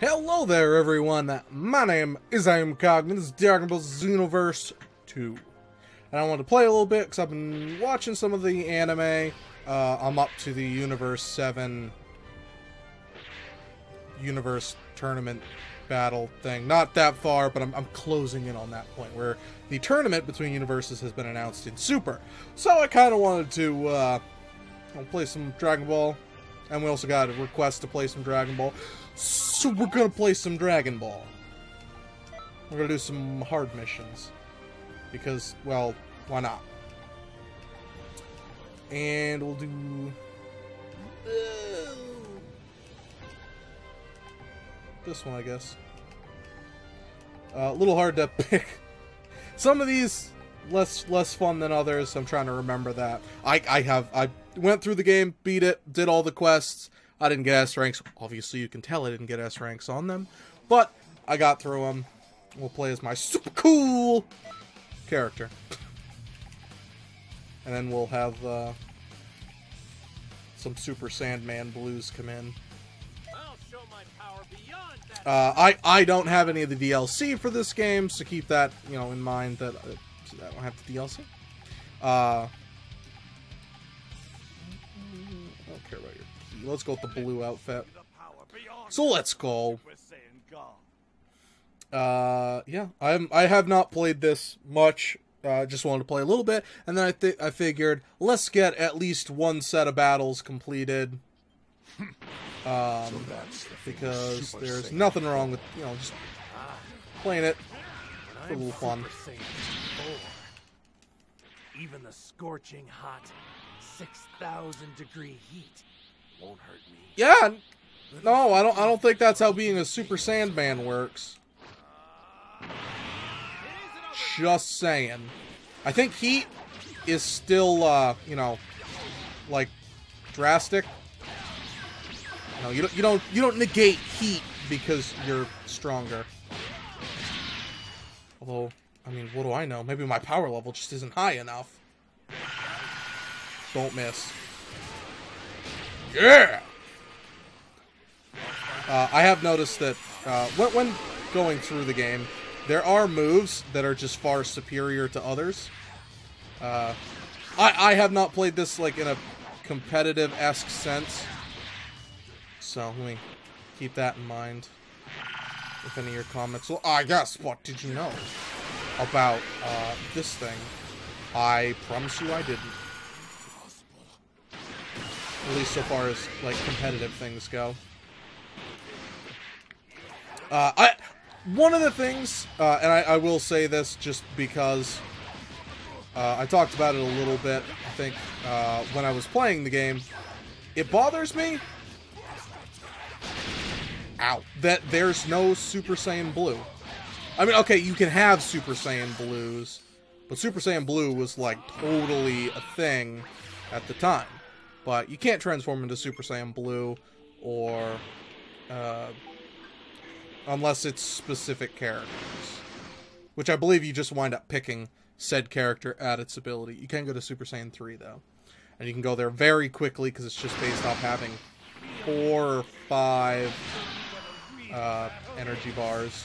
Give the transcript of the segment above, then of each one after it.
Hello there, everyone. My name is Kagami. This is Dragon Ball Xenoverse 2. And I wanted to play a little bit because I've been watching some of the anime. I'm up to the Universe 7 Universe Tournament battle thing. Not that far, but I'm closing in on that point where the tournament between universes has been announced in Super. So I kind of wanted to play some Dragon Ball. And we also got a request to play some Dragon Ball. So we're gonna play some Dragon Ball. We're gonna do some hard missions. Because, well, why not? And we'll do... this one, I guess. A little hard to pick. Some of these less fun than others. I'm trying to remember that. I went through the game, beat it, did all the quests. I didn't get S ranks. Obviously, you can tell I didn't get S ranks on them, but I got through them. We'll play as my super cool character, and then we'll have some Super Sandman blues come in. I'll show my power beyond that. I don't have any of the DLC for this game, so keep that in mind that I don't have the DLC. I don't care about your key. Let's go with the blue outfit. So let's go. Yeah, I have not played this much. Just wanted to play a little bit, and then I figured let's get at least one set of battles completed. Because there's nothing wrong with just playing it for a little fun. Even the scorching hot 6,000-degree heat won't hurt me. Yeah, no, I don't think that's how being a Super Sandman works. Just saying. I think heat is still, like drastic. No, you don't negate heat because you're stronger. Although, I mean, what do I know? Maybe my power level just isn't high enough. Don't miss. Yeah! I have noticed that when going through the game, there are moves that are just far superior to others. I have not played this like in a competitive-esque sense. So let me keep that in mind with any of your comments. Well, I guess, what did you know about this thing? I promise you I didn't. At least so far as, like, competitive things go. One of the things, and I will say this just because I talked about it a little bit, I think, when I was playing the game. It bothers me, that there's no Super Saiyan Blue. I mean, okay, you can have Super Saiyan Blues, but Super Saiyan Blue was, like, totally a thing at the time. But you can't transform into Super Saiyan Blue, or, unless it's specific characters. Which I believe you just wind up picking said character at its ability. You can go to Super Saiyan 3, though. And you can go there very quickly, because it's just based off having 4 or 5 energy bars.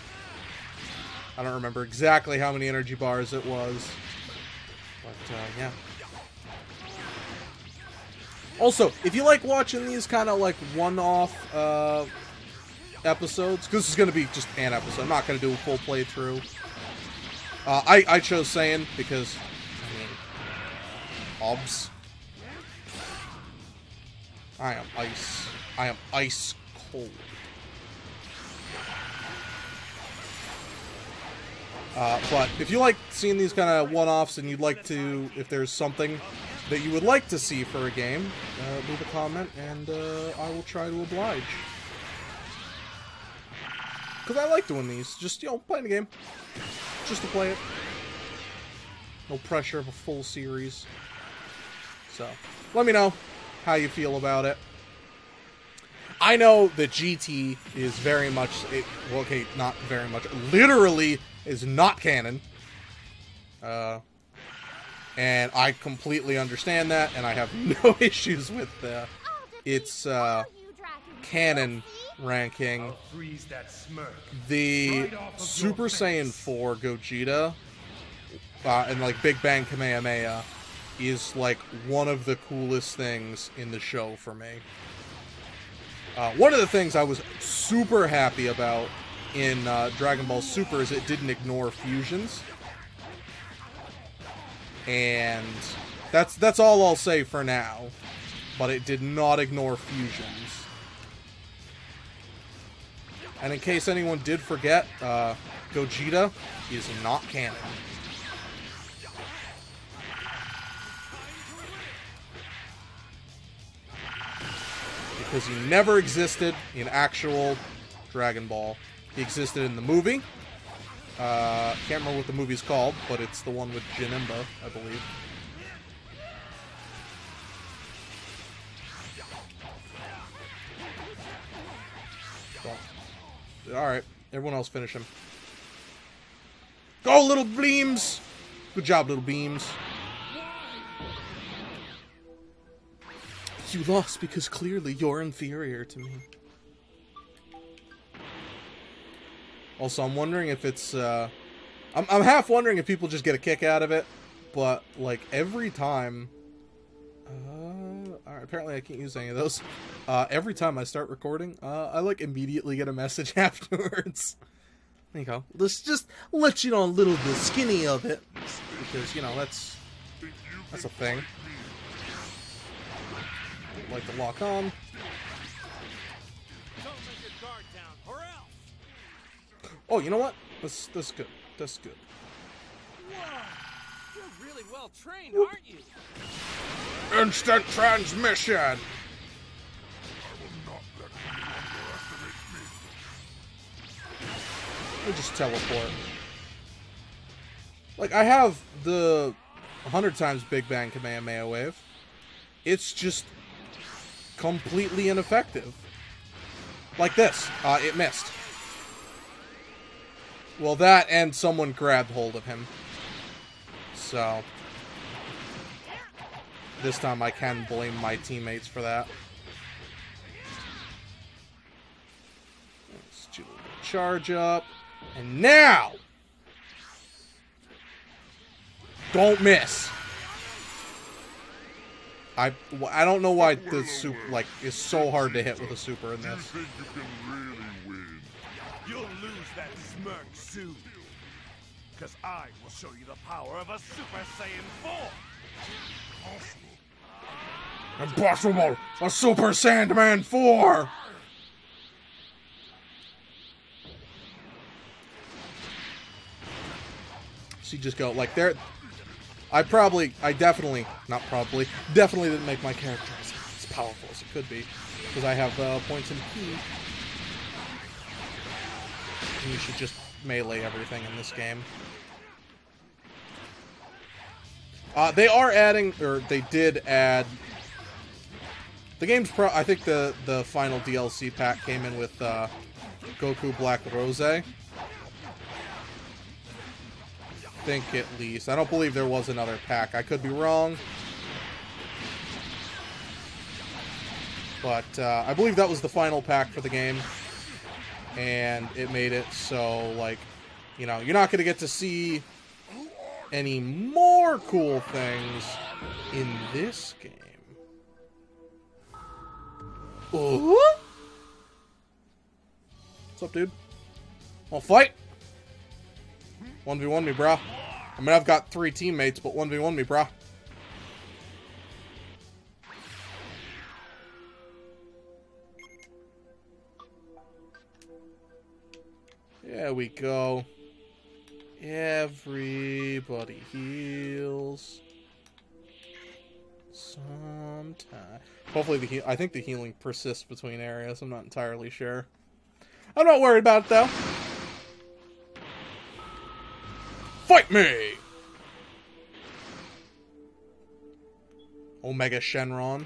I don't remember exactly how many energy bars it was. But, yeah. Also, if you like watching these kind of like one-off episodes, because this is going to be just an episode, I'm not going to do a full playthrough. I chose Saiyan because, I mean, obs. I am ice. I am ice cold. But if you like seeing these kind of one-offs and you'd like to, if there's something that you would like to see for a game, leave a comment and I will try to oblige. Because I like doing these. Just, playing the game. Just to play it. No pressure of a full series. So, let me know how you feel about it. I know that GT is very much, well, okay, not very much, literally is not canon. And I completely understand that, and I have no issues with its canon ranking, I'll freeze that smirk the right off of your Super face. Saiyan 4 Gogeta and like Big Bang Kamehameha is like one of the coolest things in the show for me. One of the things I was super happy about in Dragon Ball Super is it didn't ignore fusions. And that's all I'll say for now. But it did not ignore fusions. And in case anyone did forget, Gogeta is not canon. Because he never existed in actual Dragon Ball. He existed in the movie. Can't remember what the movie's called, but it's the one with Janemba, I believe. Alright, everyone else finish him. Go, little beams! Good job, little beams. You lost because clearly you're inferior to me. Also, I'm wondering if it's, I'm half wondering if people just get a kick out of it, but, like, every time... Alright, apparently I can't use any of those. Every time I start recording, I, like, immediately get a message afterwards. There you go. Let's just let you know a little bit skinny of it, because, you know, that's a thing. Like to lock on. Don't let your guard down, or else. Oh, you know what? That's good. That's good. Whoa, you're really well trained, aren't you? Instant transmission. I will not let you underestimate me. Let me just teleport. Like, I have the 100 times Big Bang Kamehameha wave. It's just completely ineffective. Like this. It missed. Well, that and someone grabbed hold of him. So, this time I can blame my teammates for that. Let's do a little charge up. And now! Don't miss! I don't know why the super, like, is so hard to hit with a super in You this. think you can really win? You'll lose that smirk soon. Because I will show you the power of a Super Saiyan 4. Impossible! A Super Sandman 4! So you just go, like, there... definitely didn't make my character as powerful as it could be. Because I have points in key. And you should just melee everything in this game. They are adding, or they did add... The game's I think the final DLC pack came in with Goku Black Rose. I think, at least. I don't believe there was another pack. I could be wrong. But I believe that was the final pack for the game. And it made it so, like, you know, you're not going to get to see any more cool things in this game. Ooh. What's up, dude? Wanna fight? 1v1 me, brah. I mean, I've got 3 teammates, but 1v1 me, brah. There we go. Everybody heals. Sometime. Hopefully I think the healing persists between areas. I'm not entirely sure. I'm not worried about it, though. Fight me! Omega Shenron,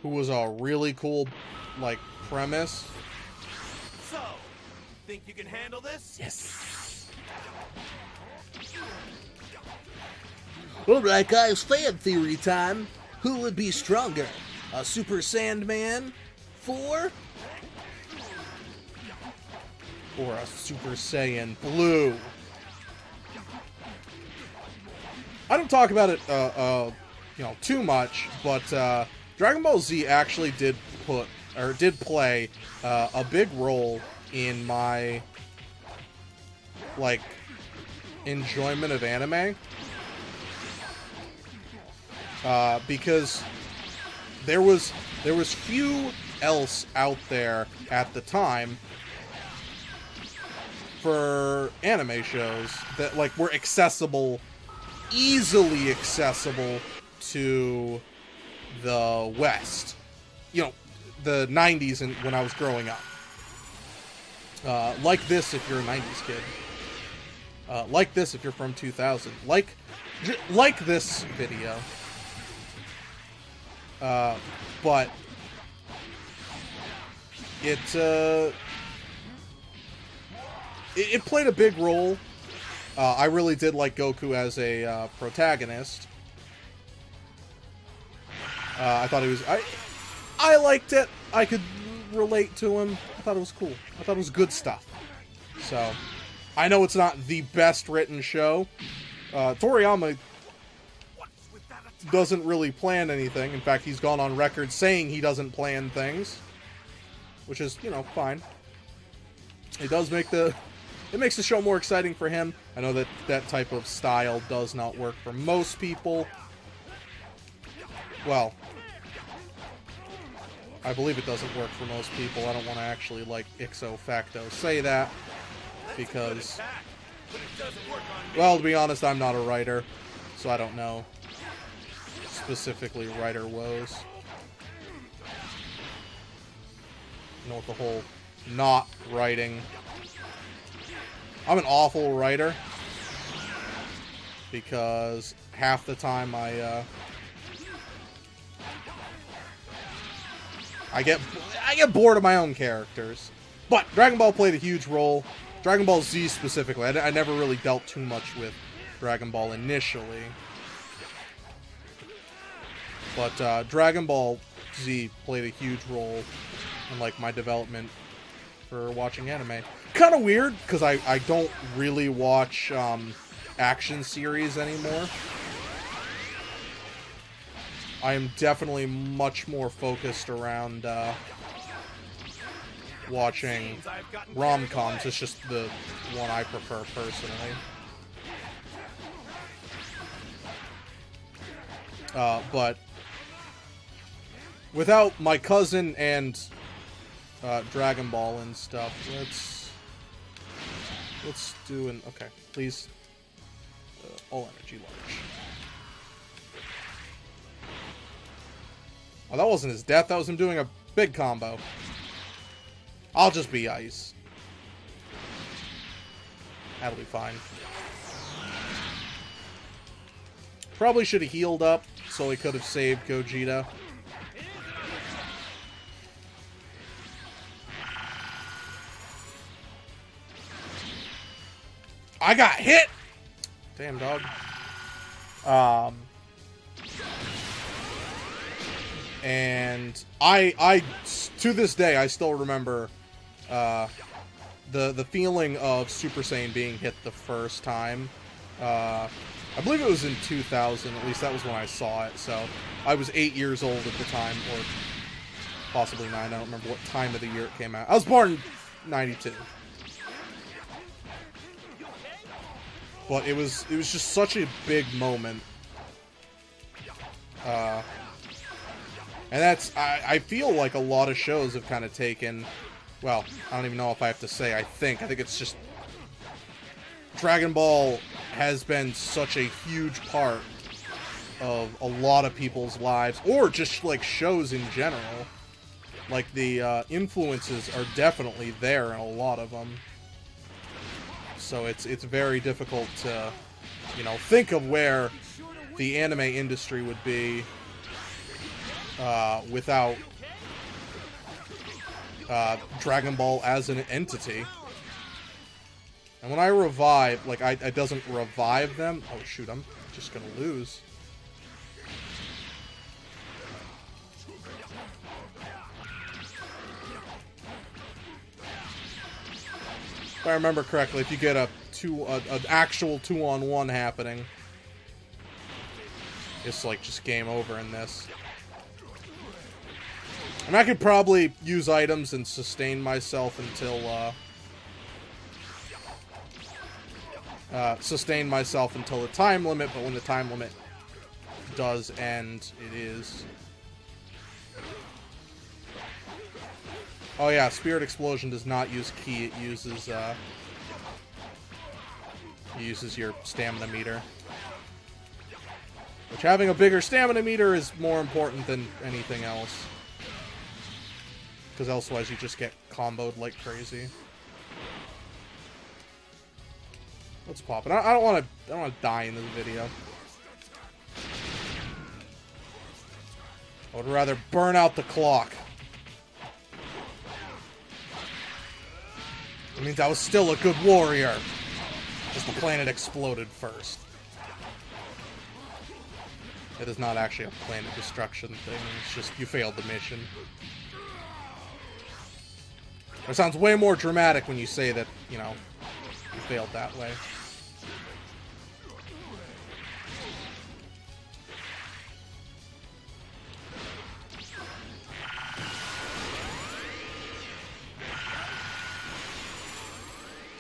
who was a really cool, like, premise. So, think you can handle this? Yes! Alright guys, fan theory time. Who would be stronger? A Super Sandman 4? or a Super Saiyan Blue. I don't talk about it, you know, too much, but Dragon Ball Z actually did play a big role in my, like, enjoyment of anime. Because there was few else out there at the time for anime shows that, like, were accessible, easily accessible to the West. You know, the 90s and when I was growing up. Like this if you're a 90s kid. Like this if you're from 2000. Like this video. But it played a big role. I really did like Goku as a protagonist. I thought he was... I liked it. I could relate to him. I thought it was cool. I thought it was good stuff. So, I know it's not the best written show. Toriyama doesn't really plan anything. In fact, he's gone on record saying he doesn't plan things. Which is, you know, fine. It does make it makes the show more exciting for him. I know that that type of style does not work for most people. Well, I believe it doesn't work for most people. I don't want to actually, like, ipso facto say that, because, well, to be honest, I'm not a writer, so I don't know specifically writer woes. You know, with the whole not writing. I'm an awful writer, because half the time I get bored of my own characters. But Dragon Ball played a huge role. Dragon Ball Z specifically. I never really dealt too much with Dragon Ball initially. But Dragon Ball Z played a huge role in, like, my development for watching anime. Kind of weird, because I don't really watch action series anymore. I am definitely much more focused around watching rom-coms. It's just the one I prefer personally. But without my cousin and Dragon Ball and stuff, let's do an... Okay, please. All energy large. Oh, that wasn't his death. That was him doing a big combo. I'll just be ice. That'll be fine. Probably should have healed up so he could have saved Gogeta. I got hit! Damn, dog. And I to this day, I still remember the feeling of Super Saiyan being hit the first time. I believe it was in 2000, at least that was when I saw it, so I was 8 years old at the time, or possibly 9, I don't remember what time of the year it came out. I was born in 92. But it was just such a big moment. And that's, I feel like a lot of shows have kind of taken, well, I don't even know if I have to say I think it's just, Dragon Ball has been such a huge part of a lot of people's lives, or just, like, shows in general. Like, the influences are definitely there in a lot of them. So it's very difficult to, you know, think of where the anime industry would be without Dragon Ball as an entity. And when I revive, like, it doesn't revive them. Oh, shoot, I'm just gonna lose. I remember correctly, if you get an actual 2-on-1 happening, it's like just game over in this. And I could probably use items and sustain myself until the time limit, but when the time limit does end, it is... Oh yeah, Spirit Explosion does not use ki, it uses your stamina meter. Which, having a bigger stamina meter is more important than anything else. Because otherwise you just get comboed like crazy. Let's pop it. I don't want to die in this video. I would rather burn out the clock. It means I was still a good warrior. Just the planet exploded first. It is not actually a planet destruction thing. It's just you failed the mission. It sounds way more dramatic when you say that, you know, you failed that way.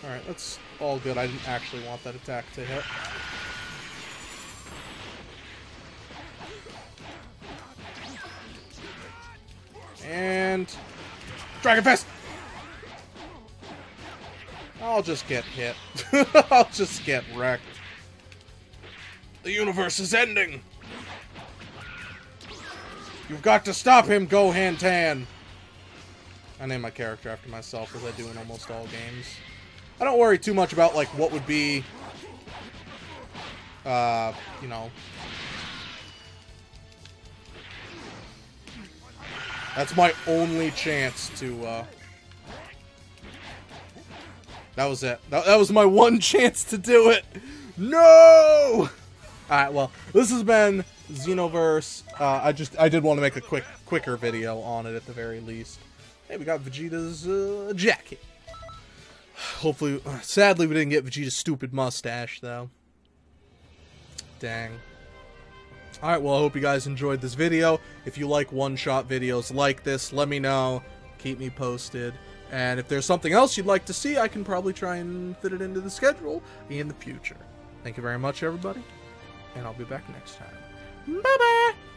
Alright, that's all good. I didn't actually want that attack to hit. And... Dragon Fist! I'll just get hit. I'll just get wrecked. The universe is ending! You've got to stop him, Gohan Tan! I name my character after myself, as I do in almost all games. I don't worry too much about, like, what would be, you know. That's my only chance to, That was it. That was my one chance to do it! No! Alright, well, this has been Xenoverse. I did want to make a quicker video on it at the very least. Hey, we got Vegeta's, jacket. Hopefully, sadly, we didn't get Vegeta's stupid mustache, though. Dang. Alright, well, I hope you guys enjoyed this video. If you like one-shot videos like this, let me know. Keep me posted. And if there's something else you'd like to see, I can probably try and fit it into the schedule in the future. Thank you very much, everybody. And I'll be back next time. Bye-bye!